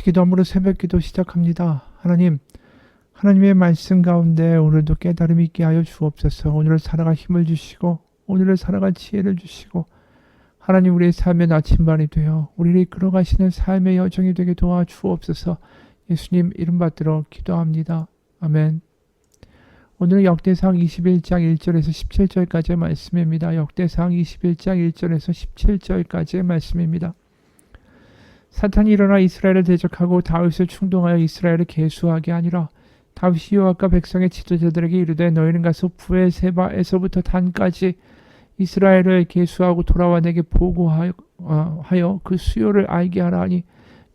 같이 기도함으로 새벽기도 시작합니다. 하나님의 말씀 가운데 오늘도 깨달음이 있게 하여 주옵소서. 오늘을 살아갈 힘을 주시고 오늘을 살아갈 지혜를 주시고 하나님 우리의 삶의 나침반이 되어 우리를 이끌어가시는 삶의 여정이 되게 도와주옵소서. 예수님 이름 받들어 기도합니다. 아멘. 오늘은 역대상 21장 1절에서 17절까지의 말씀입니다. 역대상 21장 1절에서 17절까지의 말씀입니다. 사탄이 일어나 이스라엘을 대적하고 다윗을 충동하여 이스라엘을 계수하게 하니라. 다윗이 요압과 백성의 지도자들에게 이르되 너희는 가서 브엘세바에서부터 단까지 이스라엘을 계수하고 돌아와 내게 보고하여 그 수요를 알게 하라 하니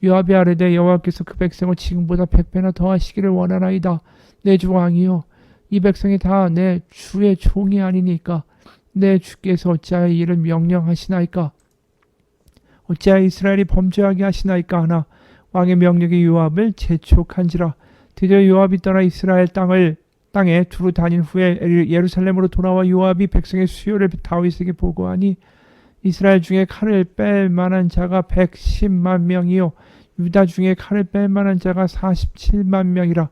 요압이 아뢰되 여호와께서 그 백성을 지금보다 100배나 더하시기를 원하나이다. 내 주 왕이여 이 백성이 다 내 주의 종이 아니니까 내 주께서 어찌하여 이를 명령하시나이까? 어찌하여 이스라엘이 범죄하게 하시나이까 하나 왕의 명령이 요압을 재촉한지라. 드디어 요압이 떠나 이스라엘 땅에 두루 다닌 후에 예루살렘으로 돌아와 요압이 백성의 수요를 다윗에게 보고하니 이스라엘 중에 칼을 뺄 만한 자가 110만 명이요 유다 중에 칼을 뺄 만한 자가 47만 명이라.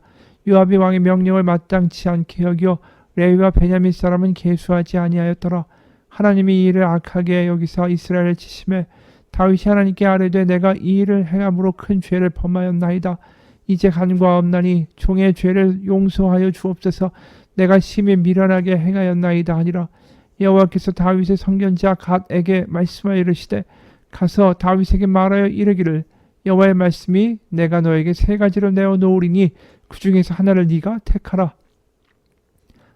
요압이 왕의 명령을 마땅치 않게 여겨 레위와 베냐민 사람은 계수하지 아니하였더라. 하나님이 이 일을 악하게 여기사 이스라엘을 치심해 다윗이 하나님께 아뢰되 내가 이 일을 행함으로 큰 죄를 범하였나이다. 이제 간과 없나니 종의 죄를 용서하여 주옵소서. 내가 심히 미련하게 행하였나이다 하니라. 여호와께서 다윗의 선견자 갓에게 말씀하여 이르시되 가서 다윗에게 말하여 이르기를 여호와의 말씀이 내가 너에게 세 가지를 내어 놓으리니 그 중에서 하나를 네가 택하라.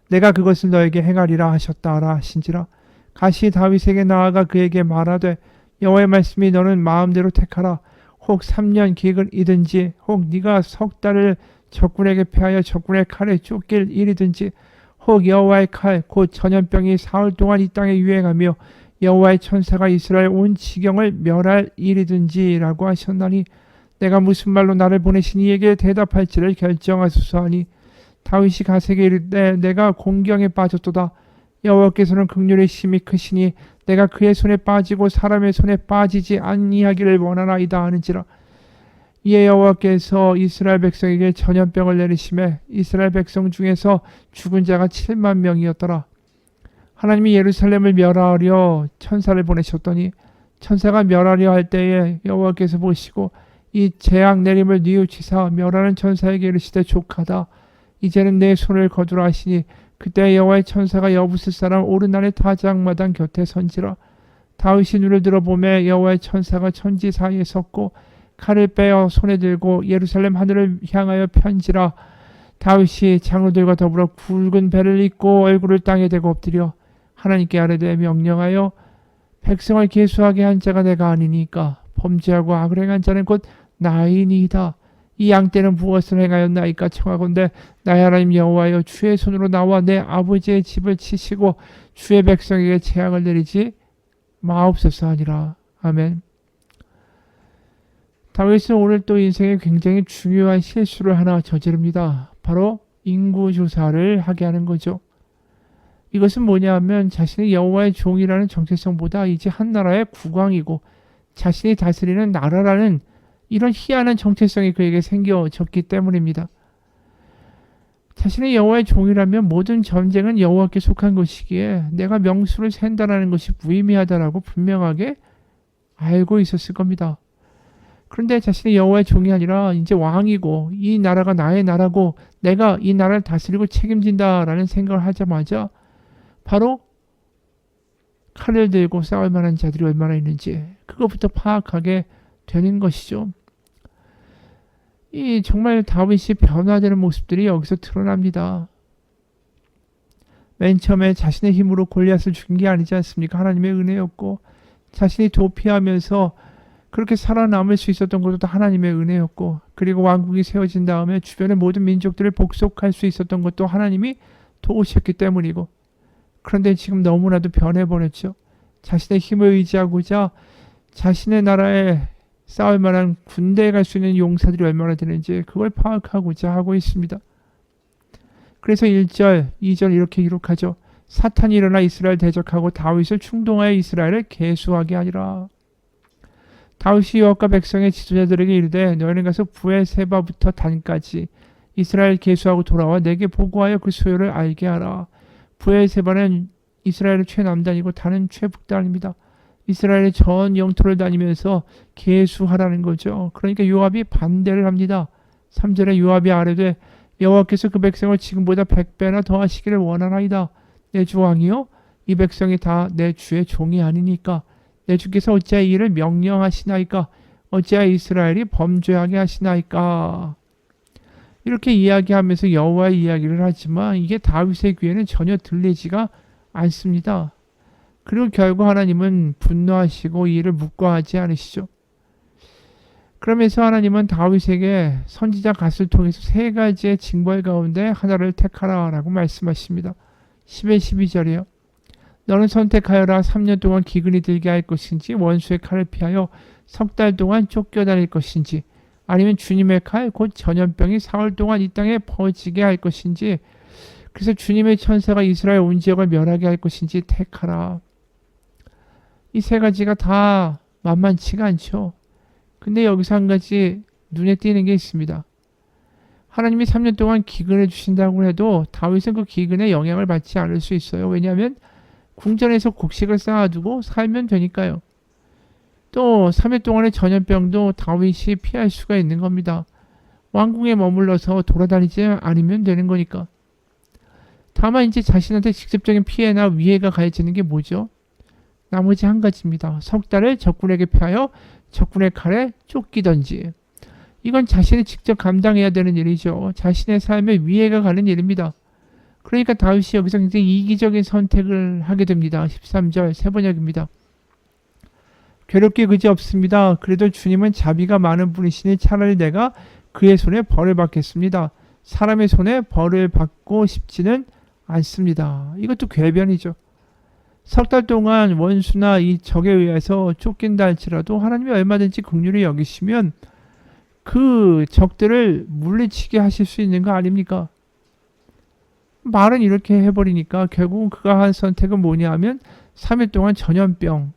내가 그것을 너에게 행하리라 하셨다 하라 하신지라. 가시 다윗에게 나아가 그에게 말하되 여호와의 말씀이 너는 마음대로 택하라. 혹 3년 기근이든지 혹 네가 석 달을 적군에게 패하여 적군의 칼에 쫓길 일이든지 혹 여호와의 칼 곧 전염병이 사흘 동안 이 땅에 유행하며 여호와의 천사가 이스라엘 온 지경을 멸할 일이든지라고 하셨나니 내가 무슨 말로 나를 보내신 이에게 대답할지를 결정하소서 하니 다윗이 갓에게 이르되 내가 공경에 빠졌도다. 여호와께서는 긍휼의 심히 크시니 내가 그의 손에 빠지고 사람의 손에 빠지지 아니하기를 원하나이다 하는지라. 이에 여호와께서 이스라엘 백성에게 전염병을 내리심에 이스라엘 백성 중에서 죽은 자가 7만 명이었더라. 하나님이 예루살렘을 멸하려 천사를 보내셨더니 천사가 멸하려 할 때에 여호와께서 보시고 이 재앙 내림을 뉘우치사 멸하는 천사에게 이르시되 족하다. 이제는 내 손을 거두라 하시니 그때 여호와의 천사가 여부스 사람 오르난의 타작마당 곁에 선지라. 다윗이 눈을 들어보매 여호와의 천사가 천지 사이에 섰고 칼을 빼어 손에 들고 예루살렘 하늘을 향하여 편지라. 다윗이 장로들과 더불어 굵은 배를 입고 얼굴을 땅에 대고 엎드려 하나님께 아뢰되 명령하여 백성을 계수하게 한 자가 내가 아니니까 범죄하고 악을 행한 자는 곧 나이니이다. 이 양떼는 무엇을 행하였나이까 청하건대 나의 하나님 여호와여 주의 손으로 나와 내 아버지의 집을 치시고 주의 백성에게 재앙을 내리지 마옵소서 하니라. 아멘. 다윗은 오늘 또 인생에 굉장히 중요한 실수를 하나 저지릅니다. 바로 인구조사를 하게 하는 거죠. 이것은 뭐냐 하면 자신이 여호와의 종이라는 정체성보다 이제 한 나라의 국왕이고 자신이 다스리는 나라라는 이런 희한한 정체성이 그에게 생겨졌기 때문입니다. 자신의 여호와의 종이라면 모든 전쟁은 여호와께 속한 것이기에 내가 명수를 센다라는 것이 무의미하다라고 분명하게 알고 있었을 겁니다. 그런데 자신이 여호와의 종이 아니라 이제 왕이고 이 나라가 나의 나라고 내가 이 나라를 다스리고 책임진다라는 생각을 하자마자 바로 칼을 들고 싸울 만한 자들이 얼마나 있는지 그것부터 파악하게 되는 것이죠. 이 정말 다윗이 변화되는 모습들이 여기서 드러납니다. 맨 처음에 자신의 힘으로 골리앗을 죽인 게 아니지 않습니까? 하나님의 은혜였고 자신이 도피하면서 그렇게 살아남을 수 있었던 것도 하나님의 은혜였고 그리고 왕국이 세워진 다음에 주변의 모든 민족들을 복속할 수 있었던 것도 하나님이 도우셨기 때문이고 그런데 지금 너무나도 변해버렸죠. 자신의 힘을 의지하고자 자신의 나라에 싸울 만한 군대에 갈 수 있는 용사들이 얼마나 되는지 그걸 파악하고자 하고 있습니다. 그래서 1절, 2절 이렇게 기록하죠. 사탄이 일어나 이스라엘 대적하고 다윗을 충동하여 이스라엘을 계수하게 하니라. 다윗이 여호와과 백성의 지도자들에게 이르되 너희는 가서 부에세바부터 단까지 이스라엘 계수하고 돌아와 내게 보고하여 그 수요를 알게 하라. 부에세바는 이스라엘의 최남단이고 단은 최북단입니다. 이스라엘의 전 영토를 다니면서 계수하라는 거죠. 그러니까 요압이 반대를 합니다. 3절에 요압이 아뢰되 여호와께서 그 백성을 지금보다 100배나 더하시기를 원하나이다. 내 주 왕이요 이 백성이 다 내 주의 종이 아니니까 내 주께서 어찌하여 이를 명령하시나이까 어찌하여 이스라엘이 범죄하게 하시나이까. 이렇게 이야기하면서 여호와의 이야기를 하지만 이게 다윗의 귀에는 전혀 들리지가 않습니다. 그리고 결국 하나님은 분노하시고 이 일을 묵과하지 않으시죠. 그러면서 하나님은 다윗에게 선지자 갓을 통해서 세 가지의 징벌 가운데 하나를 택하라라고 말씀하십니다. 10에 12절이요. 너는 선택하여라. 3년 동안 기근이 들게 할 것인지 원수의 칼을 피하여 석 달 동안 쫓겨다닐 것인지 아니면 주님의 칼 곧 전염병이 사흘 동안 이 땅에 퍼지게 할 것인지 그래서 주님의 천사가 이스라엘 온 지역을 멸하게 할 것인지 택하라. 이 세 가지가 다 만만치가 않죠. 근데 여기서 한 가지 눈에 띄는 게 있습니다. 하나님이 3년 동안 기근을 주신다고 해도 다윗은 그 기근에 영향을 받지 않을 수 있어요. 왜냐하면 궁전에서 곡식을 쌓아두고 살면 되니까요. 또 3일 동안의 전염병도 다윗이 피할 수가 있는 겁니다. 왕궁에 머물러서 돌아다니지 않으면 되는 거니까. 다만 이제 자신한테 직접적인 피해나 위해가 가해지는 게 뭐죠? 나머지 한 가지입니다. 석 달을 적군에게 피하여 적군의 칼에 쫓기던지. 이건 자신이 직접 감당해야 되는 일이죠. 자신의 삶에 위해가 가는 일입니다. 그러니까 다윗이 여기서 굉장히 이기적인 선택을 하게 됩니다. 13절 세번역입니다. 괴롭게 그지없습니다. 그래도 주님은 자비가 많은 분이시니 차라리 내가 그의 손에 벌을 받겠습니다. 사람의 손에 벌을 받고 싶지는 않습니다. 이것도 궤변이죠. 석 달 동안 원수나 이 적에 의해서 쫓긴다 할지라도 하나님이 얼마든지 긍휼히 여기시면 그 적들을 물리치게 하실 수 있는 거 아닙니까? 말은 이렇게 해버리니까 결국은 그가 한 선택은 뭐냐 하면 3일 동안 전염병,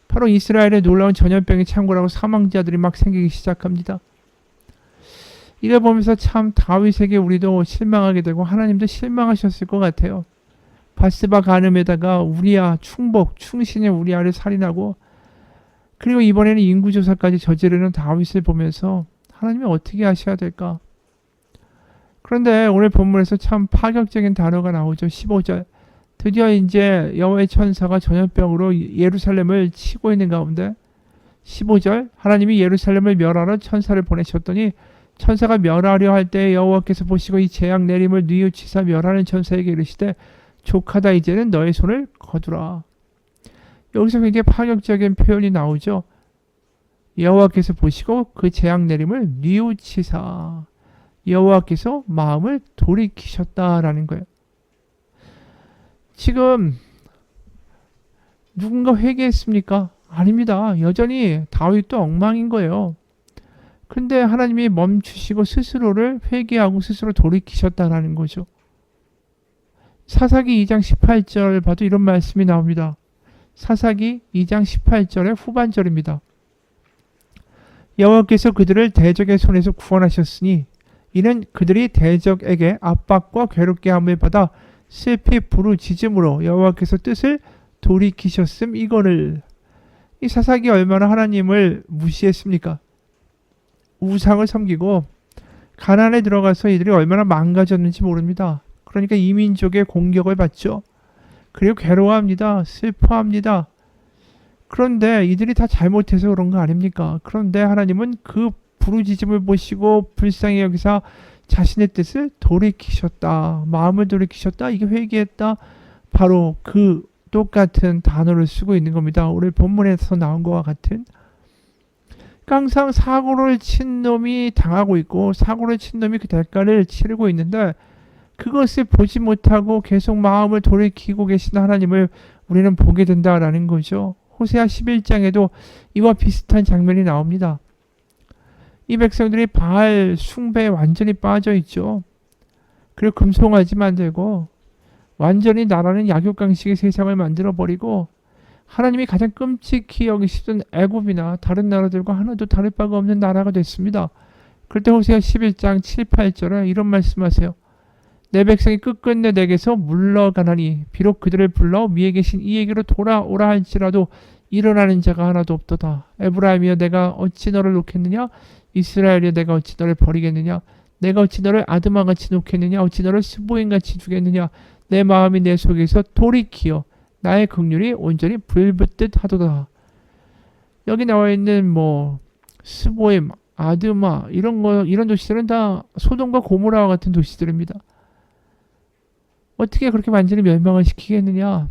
바로 이스라엘의 놀라운 전염병이 창궐하고 사망자들이 막 생기기 시작합니다. 이걸 보면서 참 다윗에게 우리도 실망하게 되고 하나님도 실망하셨을 것 같아요. 바스바 간음에다가 우리야 충복, 충신의 우리야를 살인하고 그리고 이번에는 인구조사까지 저지르는 다윗을 보면서 하나님이 어떻게 하셔야 될까? 그런데 오늘 본문에서 참 파격적인 단어가 나오죠. 15절. 드디어 이제 여호와의 천사가 전염병으로 예루살렘을 치고 있는 가운데 15절. 하나님이 예루살렘을 멸하러 천사를 보내셨더니 천사가 멸하려 할 때 여호와께서 보시고 이 재앙 내림을 뉘우치사 멸하는 천사에게 이르시되 족하다 이제는 너의 손을 거두라. 여기서 굉장히 파격적인 표현이 나오죠. 여호와께서 보시고 그 재앙 내림을 뉘우치사. 여호와께서 마음을 돌이키셨다라는 거예요. 지금 누군가 회개했습니까? 아닙니다. 여전히 다윗도 엉망인 거예요. 근데 하나님이 멈추시고 스스로를 회개하고 스스로 돌이키셨다라는 거죠. 사사기 2장 18절 봐도 이런 말씀이 나옵니다. 사사기 2장 18절의 후반절입니다. 여호와께서 그들을 대적의 손에서 구원하셨으니 이는 그들이 대적에게 압박과 괴롭게 함을 받아 슬피 부르짖음으로 여호와께서 뜻을 돌이키셨음 이거를. 이 사사기 얼마나 하나님을 무시했습니까? 우상을 섬기고 가나안에 들어가서 이들이 얼마나 망가졌는지 모릅니다. 그러니까 이민족의 공격을 받죠. 그리고 괴로워합니다. 슬퍼합니다. 그런데 이들이 다 잘못해서 그런 거 아닙니까? 그런데 하나님은 그 부르짖음을 보시고 불쌍히 여기사 자신의 뜻을 돌이키셨다. 마음을 돌이키셨다. 이게 회개했다. 바로 그 똑같은 단어를 쓰고 있는 겁니다. 오늘 본문에서 나온 것과 같은. 항상 사고를 친 놈이 당하고 있고 사고를 친 놈이 그 대가를 치르고 있는데 그것을 보지 못하고 계속 마음을 돌이키고 계신 하나님을 우리는 보게 된다라는 거죠. 호세아 11장에도 이와 비슷한 장면이 나옵니다. 이 백성들이 바알 숭배에 완전히 빠져 있죠. 그리고 금송아지 만들고 완전히 나라는 약육강식의 세상을 만들어버리고 하나님이 가장 끔찍히 여기시던 애굽이나 다른 나라들과 하나도 다를 바가 없는 나라가 됐습니다. 그때 호세아 11장 7, 8절에 이런 말씀하세요. 내 백성이 끝끝내 내게서 물러가나니 비록 그들을 불러 위에 계신 이에게로 돌아오라 할지라도 일어나는 자가 하나도 없도다. 에브라임이여 내가 어찌 너를 놓겠느냐? 이스라엘이여 내가 어찌 너를 버리겠느냐? 내가 어찌 너를 아드마같이 놓겠느냐? 어찌 너를 스보임같이 두겠느냐? 내 마음이 내 속에서 돌이키어 나의 긍휼이 온전히 불붙듯 하도다. 여기 나와 있는 스보임, 아드마 이런 도시들은 다 소돔과 고모라와 같은 도시들입니다. 어떻게 그렇게 완전히 멸망을 시키겠느냐?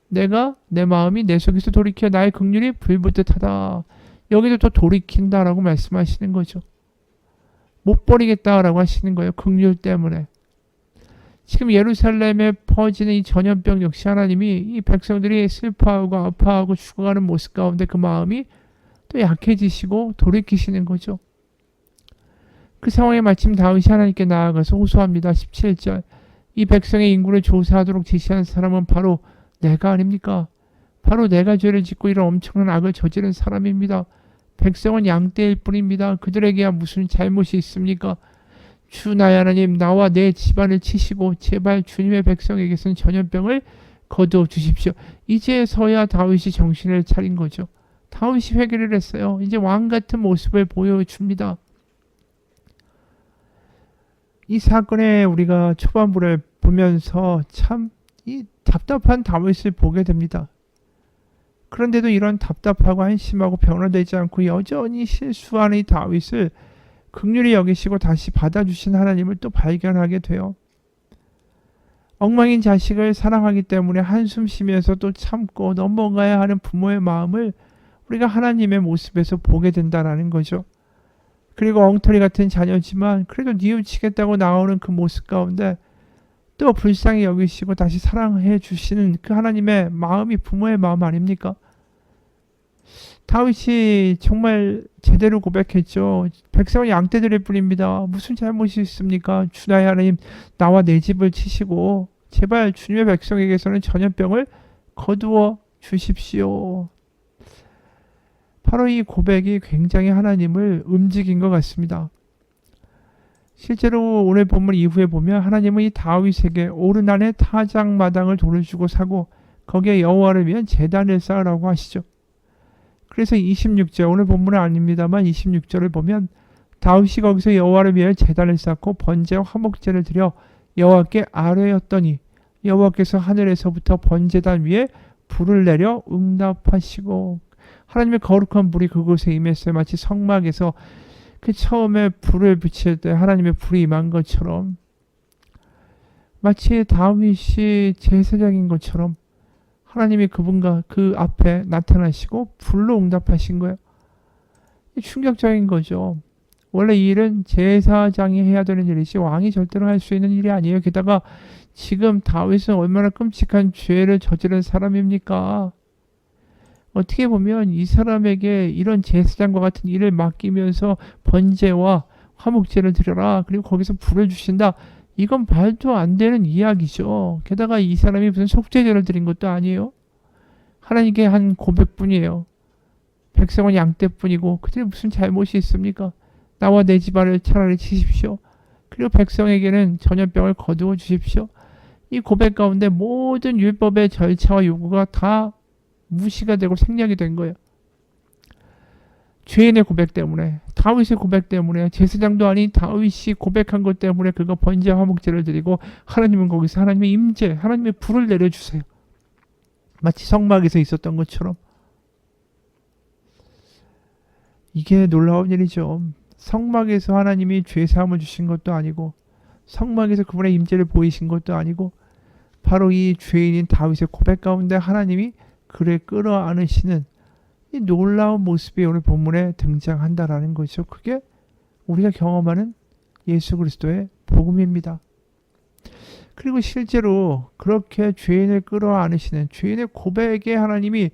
내가 내 마음이 내 속에서 돌이켜 나의 긍휼이 불붙듯 하다. 여기도 또 돌이킨다라고 말씀하시는 거죠. 못 버리겠다라고 하시는 거예요. 긍휼 때문에. 지금 예루살렘에 퍼지는 이 전염병 역시 하나님이 이 백성들이 슬퍼하고 아파하고 죽어가는 모습 가운데 그 마음이 또 약해지시고 돌이키시는 거죠. 그 상황에 마침 다윗이 하나님께 나아가서 호소합니다. 17절. 이 백성의 인구를 조사하도록 지시한 사람은 바로 내가 아닙니까? 바로 내가 죄를 짓고 이런 엄청난 악을 저지른 사람입니다. 백성은 양떼일 뿐입니다. 그들에게야 무슨 잘못이 있습니까? 주 나의 하나님, 나와 내 집안을 치시고 제발 주님의 백성에게서는 전염병을 거두어 주십시오. 이제서야 다윗이 정신을 차린 거죠. 다윗이 회개를 했어요. 이제 왕 같은 모습을 보여줍니다. 이 사건에 우리가 초반부를 보면서 참 이 답답한 다윗을 보게 됩니다. 그런데도 이런 답답하고 한심하고 변화되지 않고 여전히 실수하는 이 다윗을 긍휼히 여기시고 다시 받아주신 하나님을 또 발견하게 돼요. 엉망인 자식을 사랑하기 때문에 한숨 쉬면서 또 참고 넘어가야 하는 부모의 마음을 우리가 하나님의 모습에서 보게 된다는 거죠. 그리고 엉터리 같은 자녀지만 그래도 뉘우치겠다고 나오는 그 모습 가운데 또 불쌍히 여기시고 다시 사랑해 주시는 그 하나님의 마음이 부모의 마음 아닙니까? 다윗이 정말 제대로 고백했죠. 백성은 양떼들일 뿐입니다. 무슨 잘못이 있습니까? 주 나의 하나님, 나와 내 집을 치시고 제발 주님의 백성에게서는 전염병을 거두어 주십시오. 바로 이 고백이 굉장히 하나님을 움직인 것 같습니다. 실제로 오늘 본문 이후에 보면 하나님은 이 다윗에게 오르난의 타작마당을 돌을 주고 사고 거기에 여호와를 위한 제단을 쌓으라고 하시죠. 그래서 26절, 오늘 본문은 아닙니다만 26절을 보면 다윗이 거기서 여호와를 위해 제단을 쌓고 번제와 화목제를 드려 여호와께 아뢰었더니 여호와께서 하늘에서부터 번제단 위에 불을 내려 응답하시고, 하나님의 거룩한 불이 그곳에 임했어요. 마치 성막에서 그 처음에 불을 붙일 때 하나님의 불이 임한 것처럼, 마치 다윗이 제사장인 것처럼 하나님이 그분과 그 앞에 나타나시고 불로 응답하신 거예요. 충격적인 거죠. 원래 이 일은 제사장이 해야 되는 일이지 왕이 절대로 할 수 있는 일이 아니에요. 게다가 지금 다윗은 얼마나 끔찍한 죄를 저지른 사람입니까? 어떻게 보면 이 사람에게 이런 제사장과 같은 일을 맡기면서 번제와 화목제를 드려라, 그리고 거기서 불을 주신다, 이건 말도 안 되는 이야기죠. 게다가 이 사람이 무슨 속죄제를 드린 것도 아니에요. 하나님께 한 고백뿐이에요. 백성은 양떼뿐이고 그들이 무슨 잘못이 있습니까? 나와 내 집안을 차라리 치십시오. 그리고 백성에게는 전염병을 거두어 주십시오. 이 고백 가운데 모든 율법의 절차와 요구가 다 무시가 되고 생략이 된 거예요. 죄인의 고백 때문에, 다윗의 고백 때문에, 제사장도 아닌 다윗이 고백한 것 때문에 그가 번제 화목제를 드리고 하나님은 거기서 하나님의 임재, 하나님의 불을 내려주세요. 마치 성막에서 있었던 것처럼. 이게 놀라운 일이죠. 성막에서 하나님이 죄사함을 주신 것도 아니고 성막에서 그분의 임재를 보이신 것도 아니고 바로 이 죄인인 다윗의 고백 가운데 하나님이 그를 끌어안으시는 이 놀라운 모습이 오늘 본문에 등장한다라는 거죠. 그게 우리가 경험하는 예수 그리스도의 복음입니다. 그리고 실제로 그렇게 죄인을 끌어안으시는 죄인의 고백에 하나님이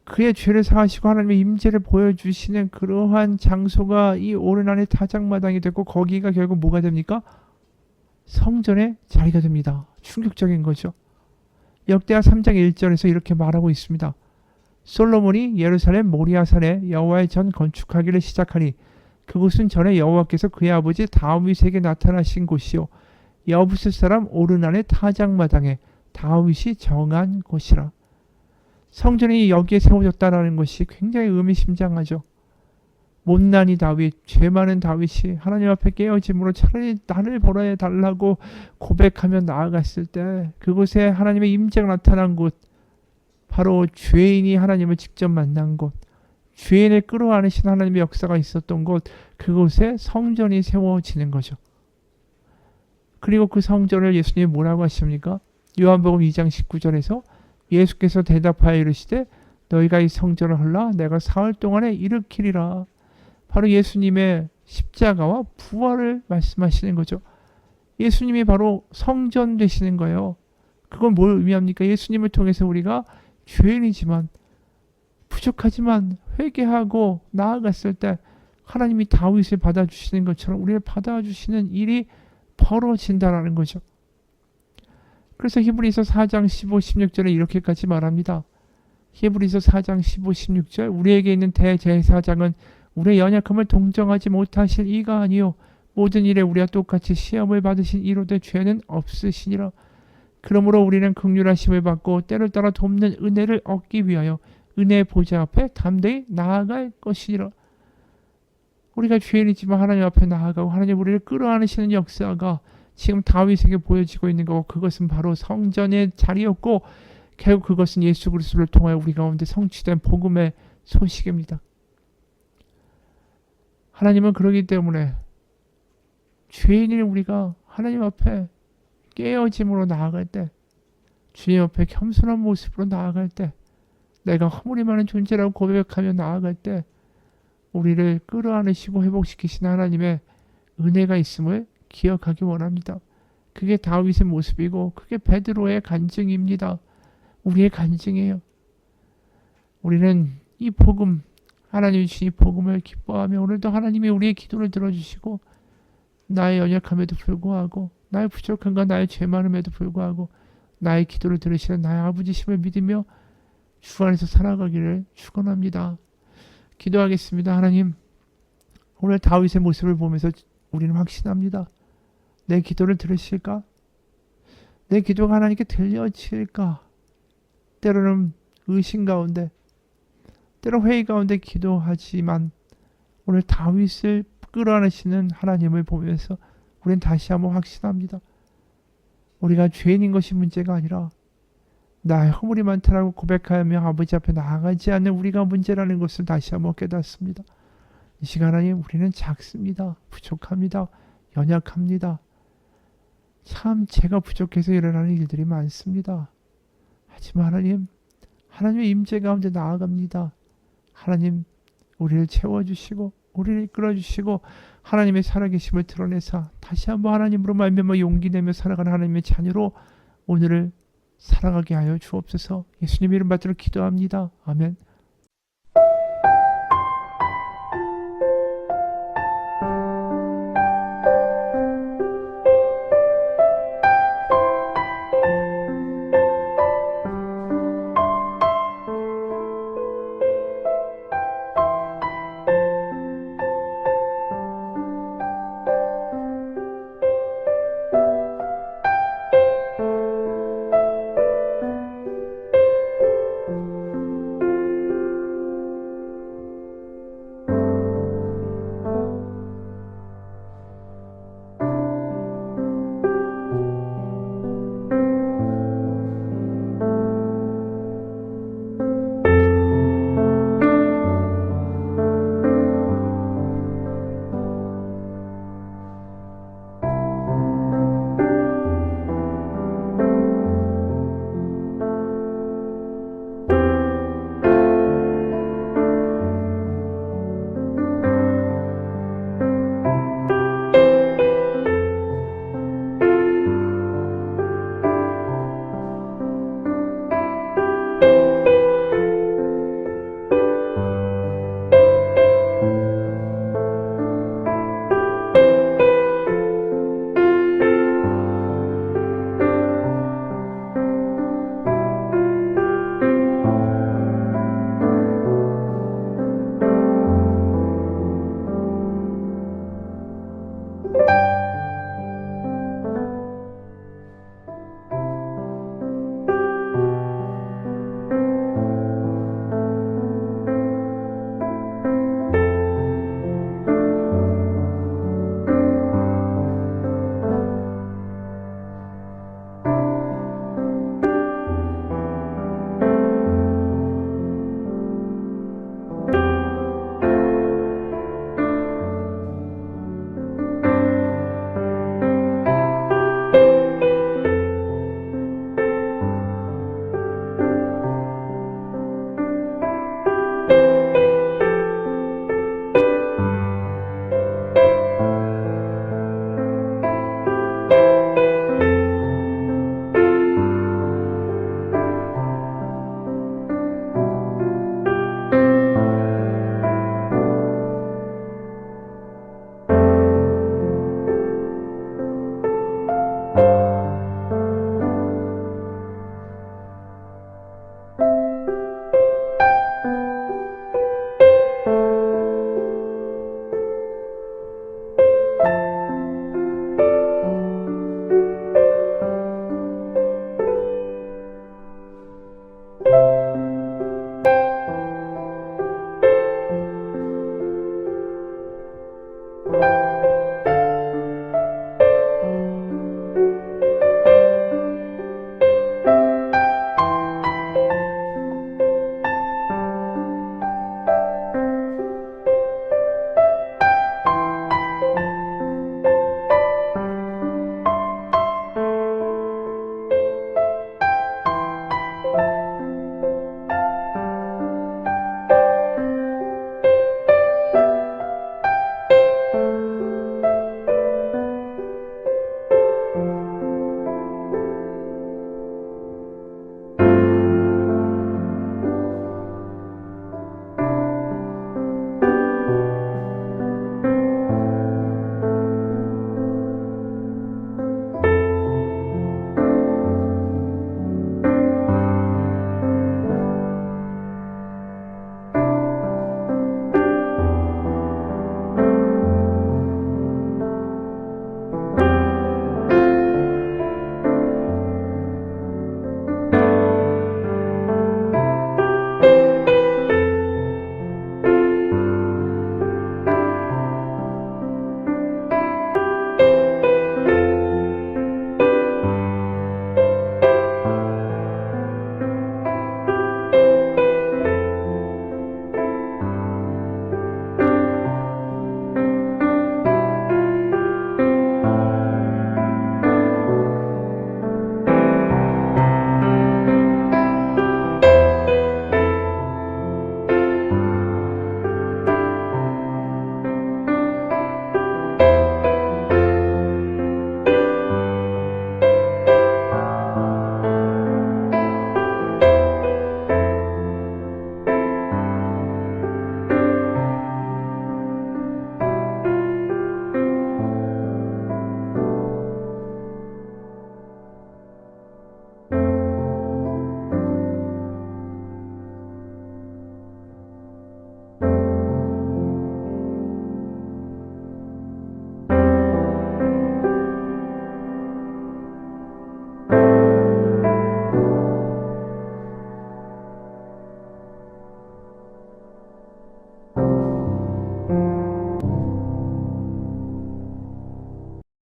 그의 죄를 사하시고 하나님의 임재를 보여주시는 그러한 장소가 이 오르난의 타작마당이 되고 거기가 결국 뭐가 됩니까? 성전의 자리가 됩니다. 충격적인 거죠. 역대하 3장 1절에서 이렇게 말하고 있습니다. 솔로몬이 예루살렘 모리아산에 여호와의 전 건축하기를 시작하니 그곳은 전에 여호와께서 그의 아버지 다윗에게 나타나신 곳이요 여부스 사람 오르난의 타작마당에 다윗이 정한 곳이라. 성전이 여기에 세워졌다라는 것이 굉장히 의미심장하죠. 못난이 다윗, 죄 많은 다윗이 하나님 앞에 깨어짐으로 차라리 나를 벌어야 달라고 고백하며 나아갔을 때 그곳에 하나님의 임재가 나타난 곳, 바로 죄인이 하나님을 직접 만난 곳, 죄인을 끌어안으신 하나님의 역사가 있었던 곳, 그곳에 성전이 세워지는 거죠. 그리고 그 성전을 예수님이 뭐라고 하십니까? 요한복음 2장 19절에서 예수께서 대답하여 이르시되 너희가 이 성전을 헐라 내가 사흘 동안에 일으키리라. 바로 예수님의 십자가와 부활을 말씀하시는 거죠. 예수님이 바로 성전 되시는 거예요. 그건 뭘 의미합니까? 예수님을 통해서 우리가 죄인이지만 부족하지만 회개하고 나아갔을 때 하나님이 다윗을 받아주시는 것처럼 우리를 받아주시는 일이 벌어진다라는 거죠. 그래서 히브리서 4장 15, 16절에 이렇게까지 말합니다. 히브리서 4장 15, 16절 우리에게 있는 대제사장은 우리의 연약함을 동정하지 못하실 이가 아니요 모든 일에 우리와 똑같이 시험을 받으신 이로되 죄는 없으시니라. 그러므로 우리는 긍휼하심을 받고 때를 따라 돕는 은혜를 얻기 위하여 은혜의 보좌 앞에 담대히 나아갈 것이니라. 우리가 죄인이지만 하나님 앞에 나아가고 하나님 우리를 끌어안으시는 역사가 지금 다윗에게 보여지고 있는 거고 그것은 바로 성전의 자리였고 결국 그것은 예수 그리스도를 통하여 우리 가운데 성취된 복음의 소식입니다. 하나님은 그러기 때문에 죄인인 우리가 하나님 앞에 깨어짐으로 나아갈 때 주님 앞에 겸손한 모습으로 나아갈 때 내가 허물이 많은 존재라고 고백하며 나아갈 때 우리를 끌어안으시고 회복시키신 하나님의 은혜가 있음을 기억하기 원합니다. 그게 다윗의 모습이고 그게 베드로의 간증입니다. 우리의 간증이에요. 우리는 이 복음 하나님이 주신 이 복음을 기뻐하며 오늘도 하나님이 우리의 기도를 들어주시고 나의 연약함에도 불구하고 나의 부족함과 나의 죄 많음에도 불구하고 나의 기도를 들으시는 나의 아버지심을 믿으며 주 안에서 살아가기를 축원합니다. 기도하겠습니다. 하나님, 오늘 다윗의 모습을 보면서 우리는 확신합니다. 내 기도를 들으실까? 내 기도가 하나님께 들려질까? 때로는 의심 가운데, 때로 회의 가운데 기도하지만 오늘 다윗을 끌어안으시는 하나님을 보면서 우리는 다시 한번 확신합니다. 우리가 죄인인 것이 문제가 아니라 나의 허물이 많다라고 고백하며 아버지 앞에 나아가지 않는 우리가 문제라는 것을 다시 한번 깨닫습니다. 이 시간 하나님 우리는 작습니다. 부족합니다. 연약합니다. 참 제가 부족해서 일어나는 일들이 많습니다. 하지만 하나님, 하나님의 임재 가운데 나아갑니다. 하나님 우리를 채워주시고 우리를 이끌어주시고 하나님의 살아계심을 드러내사 다시 한번 하나님으로 말미암아 용기 내며 살아가는 하나님의 자녀로 오늘을 살아가게 하여 주옵소서. 예수님 이름 받들어 기도합니다. 아멘.